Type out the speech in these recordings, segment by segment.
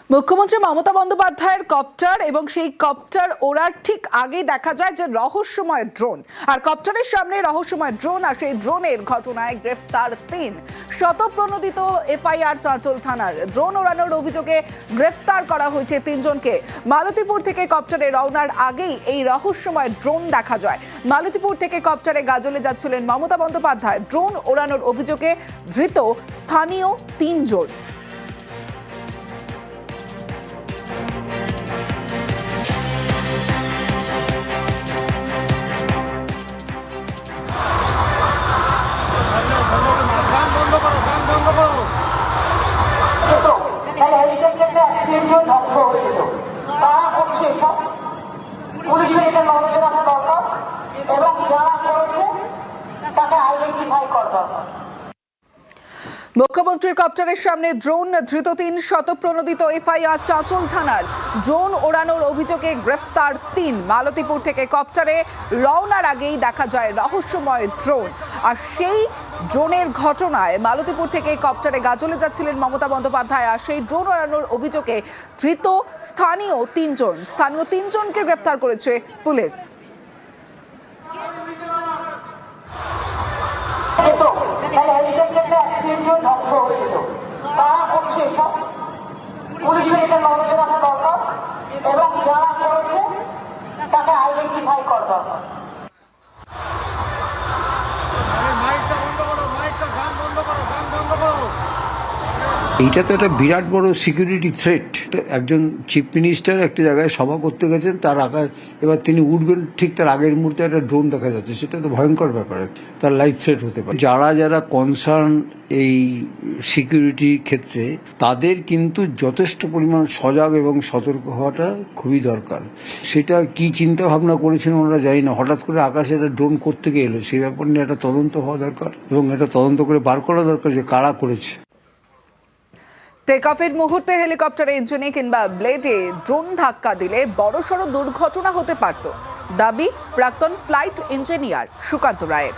মুখ্যমন্ত্রী মমতা বন্দ্যোপাধ্যায়ের কপ্টার এবং সেই কপ্টার ওড়ার ঠিক আগেই দেখা যায় যে রহস্যময় ড্রোন, আর কপ্টারের সামনে রহস্যময় ড্রোন, আর সেই ড্রোনের ঘটনায় গ্রেফতার ৩ শতপ্রণোদিত এফআইআর চাঁচল থানার। ড্রোন ওড়ানোর অভিযোগে গ্রেফতার করা হয়েছে ৩ জনকে। মালতীপুর থেকে কপ্টারে রওনার আগেই এই রহস্যময় ড্রোন দেখা যায়। মালতীপুর থেকে কপ্টারে গাজলে যাচ্ছিলেন মমতা বন্দ্যোপাধ্যায়। ড্রোন ওড়ানোর অভিযোগে ধৃত স্থানীয় ৩ জন। মুখ্যমন্ত্রীর কপ্টারের সামনে ড্রোন, ধৃত ৩ শতপ্রণোদিত এফআইআর চাঁচল থানার। ড্রোন ওড়ানোর অভিযোগে গ্রেফতার ৩। মালতীপুর থেকে কপ্টারে রওনার আগেই দেখা যায় রহস্যময় ড্রোন, আর সেই ড্রোনের ঘটনায় মালতীপুর থেকে কপ্টারে গাজলে যাচ্ছিলেন মমতা বন্দ্যোপাধ্যায়। আর সেই ড্রোন ওড়ানোর অভিযোগে ধৃত স্থানীয় ৩ জন। স্থানীয় ৩ জনকে গ্রেফতার করেছে পুলিশ। এইটা তো একটা বিরাট বড় সিকিউরিটি থ্রেট। একজন চিফ মিনিস্টার একটা জায়গায় সভা করতে গেছেন, তার আগে এবার তিনি উঠবেন, ঠিক তার আগের মুহূর্তে একটা ড্রোন দেখা যাচ্ছে। সেটা তো ভয়ঙ্কর ব্যাপার, তার লাইফ থ্রেট হতে পারে। যারা কনসার্ন এই সিকিউরিটির ক্ষেত্রে, তাদের কিন্তু যথেষ্ট পরিমাণ সজাগ এবং সতর্ক হওয়াটা খুবই দরকার। সেটা কি চিন্তা ভাবনা করেছেন ওনারা জানি না, হঠাৎ করে আকাশে একটা ড্রোন কোত্থেকে এলো সেই ব্যাপার নিয়ে একটা তদন্ত হওয়া দরকার, এবং এটা তদন্ত করে বার করা দরকার যে কারা করেছে। টেক অফের মুহূর্তে হেলিকপ্টারের ইঞ্জিনে কিংবা ব্লেডে ড্রোন ধাক্কা দিলে বড়সড় দুর্ঘটনা হতে পারত, দাবি প্রাক্তন ফ্লাইট ইঞ্জিনিয়ার সুকান্ত রায়ের।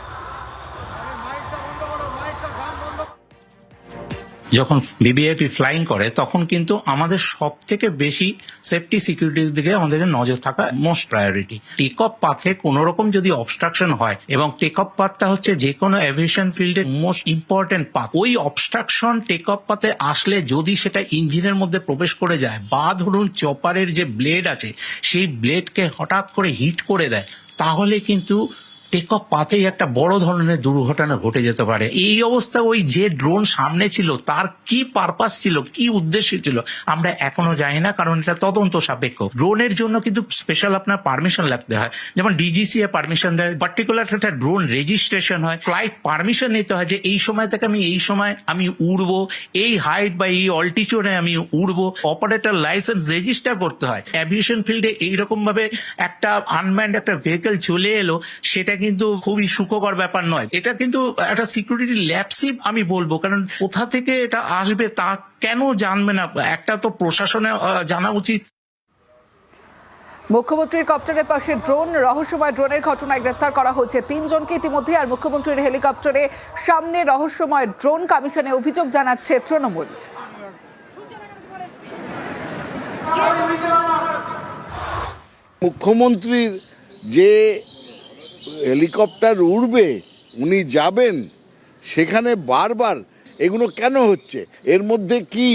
যখন ভিভিআইপি ফ্লাইং করে তখন কিন্তু আমাদের সব থেকে বেশি সেফটি সিকিউরিটির দিকে আমাদের নজর থাকা মোস্ট প্রায়োরিটি। টেক অফ পাথে কোন রকম যদি অবস্ট্রাকশন হয়, এবং টেক অফ পাথটা হচ্ছে যে কোনো এভিয়েশন ফিল্ডের মোস্ট ইম্পর্টেন্ট পাথ, ওই অবস্ট্রাকশন টেক অফ পাথে আসলে যদি সেটা ইঞ্জিনের মধ্যে প্রবেশ করে যায়, বা ধরুন চপারের যে ব্লেড আছে সেই ব্লেডকে হঠাৎ করে হিট করে দেয়, তাহলে কিন্তু টেক অফ পাথেই একটা বড় ধরনের দুর্ঘটনা ঘটে যেতে পারে। এই অবস্থা ওই যে ড্রোন সামনে ছিল তার কি পারপাস ছিল, কি উদ্দেশ্য ছিল আমরা এখনো জানি না, কারণ এটা তদন্ত সাপেক্ষ। ড্রোনের জন্য কিন্তু স্পেশাল আপনার পারমিশন লাগতে হয়, যেমন ডিজিসিএ পারমিশন দেয়, পার্টিকুলার একটা ড্রোন রেজিস্ট্রেশন হয়, ফ্লাইট পারমিশন নিতে হয় যে এই সময় থেকে এই সময় আমি উড়বো, এই হাইট বা এই অল্টিটিউডে আমি উড়বো, অপারেটর লাইসেন্স রেজিস্টার করতে হয়। অ্যাভিয়েশন ফিল্ডে এইরকম ভাবে একটা আনম্যান্ড একটা ভেহিকল চলে এলো, সেটা কিন্তু খুবই সুখকর ব্যাপার নয়। এটা কিন্তু একটা সিকিউরিটি ল্যাপসি আমি বলবো, কারণ কোথা থেকে এটা আসবে তা কেন জানবে না, একটা তো প্রশাসনে জানা উচিত। মুখ্যমন্ত্রীর কপ্টারের পাশে ড্রোন, রহস্যময় ড্রোনের ঘটনায় গ্রেফতার করা হয়েছে ৩ জনকে ইতিমধ্যে। আর মুখ্যমন্ত্রীর হেলিকপ্টারের সামনে রহস্যময় ড্রোন কমিশনে অভিযোগ জানাচ্ছে তৃণমূল। মুখ্যমন্ত্রীর যে হেলিকপ্টার উড়বে, উনি যাবেন, সেখানে বারবার এগুলো কেন হচ্ছে? এর মধ্যে কি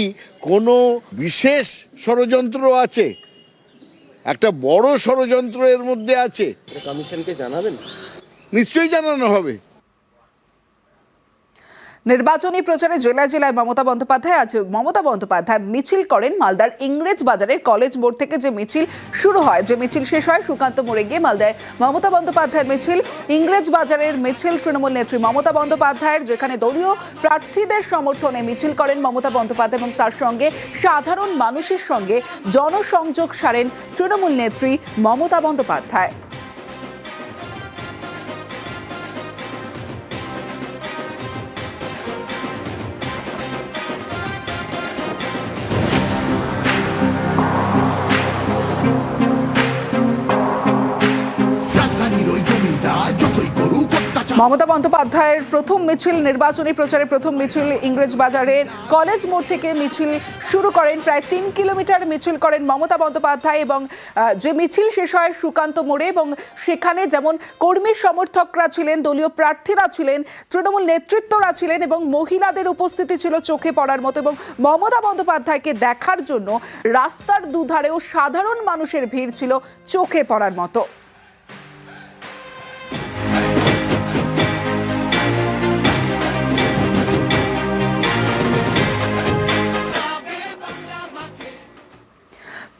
কোনো বিশেষ ষড়যন্ত্র আছে? একটা বড় ষড়যন্ত্র এর মধ্যে আছে। কমিশনকে জানাবেন? নিশ্চয়ই জানানো হবে। নির্বাচনী প্রচারে জেলায় জেলায় মমতা বন্দ্যোপাধ্যায় মিছিল করেন। মালদার ইংরেজ বাজারের কলেজ মোড় থেকে যে মিছিল শুরু হয়, যে মিছিল শেষ হয় সুকান্ত মোড়ে গিয়ে মালদায় মমতা বন্দ্যোপাধ্যায়ের মিছিল। ইংরেজ বাজারের মিছিল তৃণমূল নেত্রী মমতা বন্দ্যোপাধ্যায়ের, যেখানে দলীয় প্রার্থীদের সমর্থনে মিছিল করেন মমতা বন্দ্যোপাধ্যায়, এবং তার সঙ্গে সাধারণ মানুষের সঙ্গে জনসংযোগ সারেন তৃণমূল নেত্রী মমতা বন্দ্যোপাধ্যায়। মমতা বন্দ্যোপাধ্যায়ের প্রথম মিছিল, নির্বাচনী প্রচারের প্রথম মিছিল ইংরেজ বাজারের কলেজ মোড় থেকে মিছিল শুরু করেন। প্রায় 3 কিলোমিটার মিছিল করেন মমতা বন্দ্যোপাধ্যায় এবং যে মিছিল শেষ হয় সুকান্ত মোড়ে, এবং সেখানে যেমন কর্মী সমর্থকরা ছিলেন, দলীয় প্রার্থীরা ছিলেন, তৃণমূল নেতৃত্বরা ছিলেন এবং মহিলাদের উপস্থিতি ছিল চোখে পড়ার মতো। এবং মমতা বন্দ্যোপাধ্যায়কে দেখার জন্য রাস্তার দুধারেও সাধারণ মানুষের ভিড় ছিল চোখে পড়ার মতো।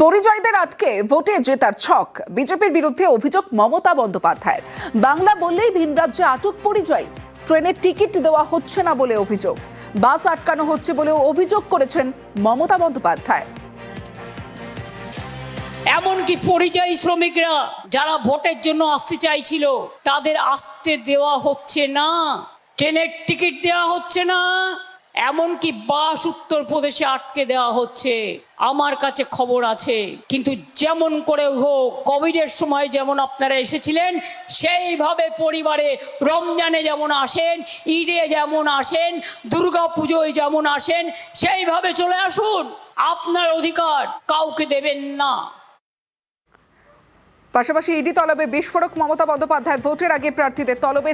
পরিযায়ীদের আটকে ভোটে জেতার ছক, বিজেপির বিরুদ্ধে অভিযোগ মমতা বন্দ্যোপাধ্যায়ের। বাংলা বললেই ভিন রাজ্যে আটক পরিযায়ী, ট্রেনের টিকিট দেওয়া হচ্ছে না বলে অভিযোগ, বাস আটকানো হচ্ছে বলেও অভিযোগ করেছেন মমতা বন্দ্যোপাধ্যায়। এমনকি পরিযায়ী শ্রমিকরা যারা ভোটের জন্য আসতে চাইছিল তাদের আসতে দেওয়া হচ্ছে না, ট্রেনের টিকিট দেওয়া হচ্ছে না, এমনকি বাস উত্তরপ্রদেশে আটকে দেওয়া হচ্ছে। আমার কাছে খবর আছে, কিন্তু যেমন করে হোক কোভিডের সময় যেমন আপনারা এসেছিলেন সেইভাবে পরিবারে রমজানে যেমন আসেন, ঈদে যেমন আসেন, দুর্গা পুজোয় যেমন আসেন সেইভাবে চলে আসুন। আপনার অধিকার কাউকে দেবেন না। পাশাপাশি ইডি তলবে বিস্ফোরক মমতা বন্দ্যোপাধ্যায়, ভোটের আগে প্রার্থীদের তলবে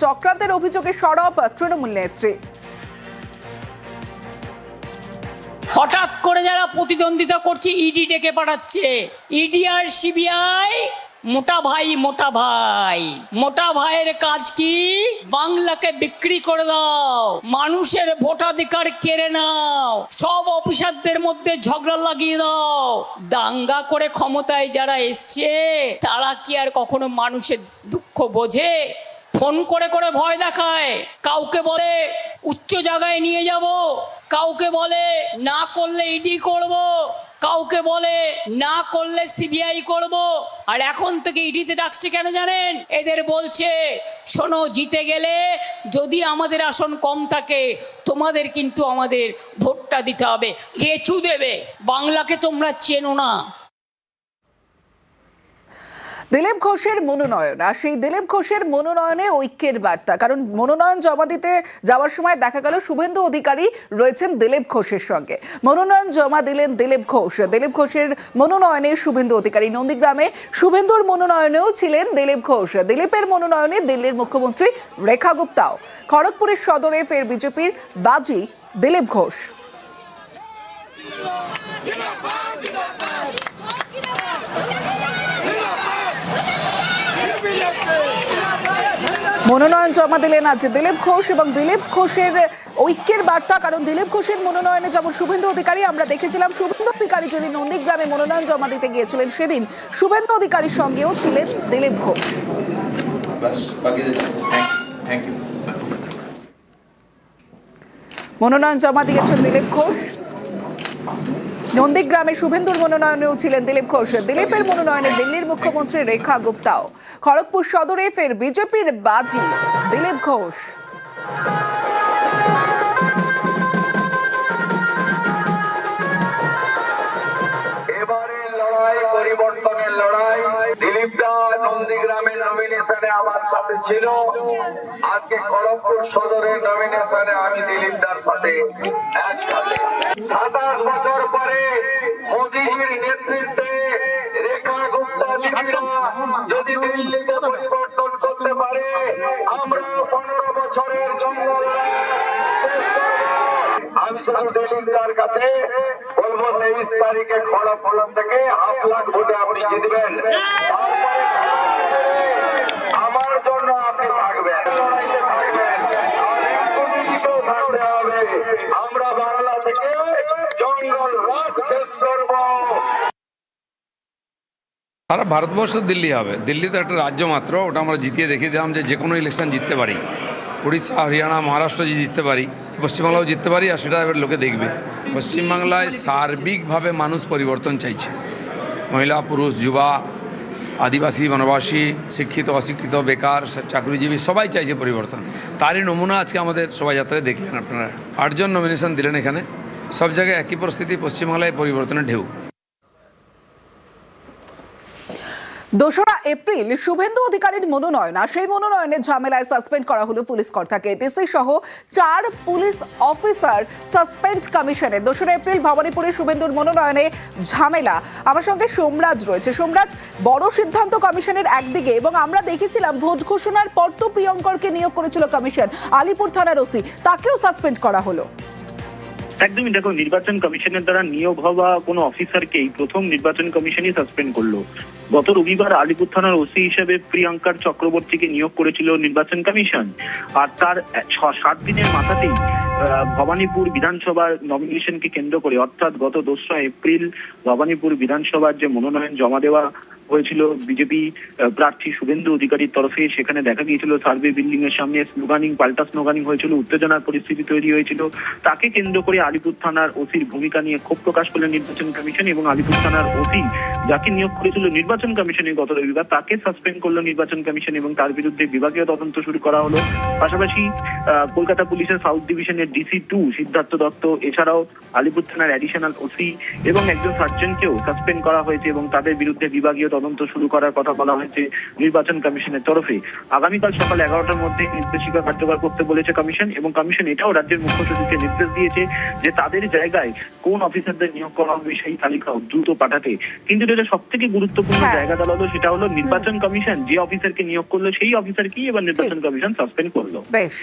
চক্রান্তের অভিযোগে সরব তৃণমূল নেত্রী। হঠাৎ করে যারা প্রতিদ্বন্দ্বিতা করছে ইডি ডেকে পাঠাচ্ছে, ইডি আর সিবিআই মোটা ভাইয়ের কাজ কি? বাংলাকে বিক্রি করে দাও, মানুষের ভোটাধিকার কেড়ে নাও, সব অফিসারদের মধ্যে ঝগড়া লাগিয়ে দাও। দাঙ্গা করে ক্ষমতায় যারা এসছে তারা কি আর কখনো মানুষের দুঃখ বোঝে? ফোন করে করে ভয় দেখায়, কাউকে বলে উচ্চ জায়গায় নিয়ে যাব, কাউকে বলে না করলে ইডি করব, কাউকে বলে না করলে সিবিআই করব। আর এখন থেকে ইডিতে ডাকছে কেন জানেন? এদের বলছে শোনো, জিতে গেলে যদি আমাদের আসন কম থাকে তোমাদের কিন্তু আমাদের ভোটটা দিতে হবে, কেচু দেবে। বাংলাকে তোমরা চেনো না। দিলীপ ঘোষের মনোনয়ন, আর সেই দিলীপ ঘোষের মনোনয়নে ঐক্যের বার্তা। কারণ মনোনয়ন জমা দিতে যাওয়ার সময় দেখা গেল শুভেন্দু অধিকারী রয়েছেন দিলীপ ঘোষের সঙ্গে। মনোনয়ন জমা দিলেন দিলীপ ঘোষ। দিলীপ ঘোষের মনোনয়নে শুভেন্দু অধিকারী। নন্দীগ্রামে শুভেন্দুর মনোনয়নেও ছিলেন দিলীপ ঘোষ। দিলীপের মনোনয়নে দিল্লির মুখ্যমন্ত্রী রেখা গুপ্তাও। খড়গপুরের সদরে ফের বিজেপির বাজি দিলীপ ঘোষ। মনোনয়ন জমা দিলেন আজ দিলীপ ঘোষ, এবং দিলীপ ঘোষের ঐক্যের বার্তা। কারণ দিলীপ ঘোষের মনোনয়নে যেমন শুভেন্দু অধিকারী, আমরা দেখেছিলাম শুভেন্দু অধিকারী যদি নন্দীগ্রামে মনোনয়ন জমা দিতে গিয়েছিলেন সেদিন শুভেন্দু অধিকারীর সঙ্গেও ছিলেন দিলীপ ঘোষ। মনোনয়ন জমা দিয়েছেন দিলীপ ঘোষ। নন্দীগ্রামে শুভেন্দুর মনোনয়নেও ছিলেন দিলীপ ঘোষ। দিলীপের মনোনয়নে দিল্লির মুখ্যমন্ত্রী রেখা গুপ্তাও। খড়গপুর সদরে ফের বিজেপির বাজি দিলীপ ঘোষ। এবারের লড়াই পরিবর্তনের লড়াই। দিলীপ দা নন্দীগ্রামের নমিনেশনে আমার সাথে ছিল, আজকে খড়গপুর সদরের নমিনেশনে আমি দিলীপ দার সাথে একসাথে। 27 বছর পরে মোদীজির নেতৃত্বে রেখা গুপ্তা দিদিরা যদি দিল্লিতে পরিবর্তন করতে পারে, আমরা 15 বছরের জঙ্গল। আমি শুধু দিলীপদার কাছে বলবো 23 তারিখে খড়গপুর থেকে 1.5 লাখ ভোটে আপনি জিতবেন। আমার জন্য আপনি থাকবেন, থাকতে হবে। আমরা বাংলা থেকে জঙ্গল রাত শেষ করব। সারা ভারতবর্ষ দিল্লি হবে। দিল্লি তো একটা রাজ্য মাত্র, ওটা আমরা জিতিয়ে দেখিয়ে দিলাম যে কোনো ইলেকশন জিততে পারি। উড়িষ্যা, হরিয়ানা, মহারাষ্ট্র যদি জিততে পারি, পশ্চিমবাংলাও জিততে পারি, আর সেটা এবার লোকে দেখবে। পশ্চিমবাংলায় সার্বিকভাবে মানুষ পরিবর্তন চাইছে। মহিলা, পুরুষ, যুবা, আদিবাসী, বনবাসী, শিক্ষিত, অশিক্ষিত, বেকার, চাকরিজীবী সবাই চাইছে পরিবর্তন। তারই নমুনা আজকে আমাদের শোভাযাত্রায় দেখলেন আপনারা। 8 জন নমিনেশন দিলেন এখানে। সব জায়গায় একই পরিস্থিতি, পশ্চিমবাংলায় পরিবর্তনের ঢেউ। দোসরা এপ্রিল শুভেন্দু অধিকারীর মনোনয়ন আর সেই মনোনয়নের ঝামেলায় সাসপেন্ড করা হলো পুলিশ কর্তাকে। ডিসি সহ 4 পুলিশ অফিসার সাসপেন্ড কমিশনে। দোসরা এপ্রিল ভবানীপুরে শুভেন্দুর মনোনয়নে ঝামেলা। আমার সঙ্গে সোমরাজ রয়েছে। সোমরাজ, বড় সিদ্ধান্ত কমিশনের একদিকে, এবং আমরা দেখেছিলাম ভোট ঘোষণার পর তো প্রিয়ঙ্করকে নিয়োগ করেছিল কমিশন, আলিপুর থানার ওসি, তাকেও সাসপেন্ড করা হলো। একদমই, দেখো, নির্বাচন কমিশনের দ্বারা নিয়োগ হওয়া কোনো অফিসারকেই প্রথম নির্বাচন কমিশনই সাসপেন্ড করলো। গত রবিবার আলিপুর থানার ওসি হিসেবে প্রিয়ঙ্কার চক্রবর্তীকে নিয়োগ করেছিল নির্বাচন কমিশন, আর তার 6-7 দিনের মাথাতেই ভবানীপুর বিধানসভার নমিনেশনকে কেন্দ্র করে, অর্থাৎ গত 2রা এপ্রিল ভবানীপুর বিধানসভার যে মনোনয়ন জমা দেওয়া হয়েছিল বিজেপি প্রার্থী শুভেন্দু অধিকারীর তরফে, সেখানে দেখা গিয়েছিল সার্ভে বিল্ডিং এর সামনে স্লোগানিং, পাল্টা স্লোগানিং হয়েছিল, উত্তেজনার পরিস্থিতি তৈরি হয়েছিল। তাকে কেন্দ্র করে আলিপুর থানার ওসির ভূমিকা নিয়ে ক্ষোভ প্রকাশ করলেন নির্বাচন কমিশন, এবং আলিপুর থানার ওসি যাকে নিয়োগ করেছিল নির্বাচন কমিশনে গত রবিবার, তাকে সাসপেন্ড করলো নির্বাচন কমিশন এবং তার বিরুদ্ধে বিভাগীয় তদন্ত শুরু করা হলো। পাশাপাশি কলকাতা পুলিশের সাউথ ডিভিশনের DC2 সিদ্ধার্থ দত্ত, এছাড়াও আলিপুর থানার অ্যাডিশনাল ওসি এবং একজন সার্জেন্টকেও সাসপেন্ড করা হয়েছে এবং তাদের বিরুদ্ধে বিভাগীয় তদন্ত শুরু করার কথা বলা হয়েছে নির্বাচন কমিশনের তরফে। আগামীকাল সকাল 11টার মধ্যে নির্দেশিকা কার্যকর করতে বলেছে কমিশন, এবং কমিশন এটাও রাজ্যের মুখ্য সচিবকে নির্দেশ দিয়েছে যে তাদের জায়গায় কোন অফিসারদের নিয়োগ করা হবে সেই তালিকাও দ্রুত পাঠাতে। কিন্তু যেটা সব থেকে গুরুত্বপূর্ণ জায়গা দাঁড়ালো সেটা হলো নির্বাচন কমিশন যে অফিসারকে নিয়োগ করলো সেই অফিসারকেই এবার নির্বাচন কমিশন সাসপেন্ড করলো। বেশ।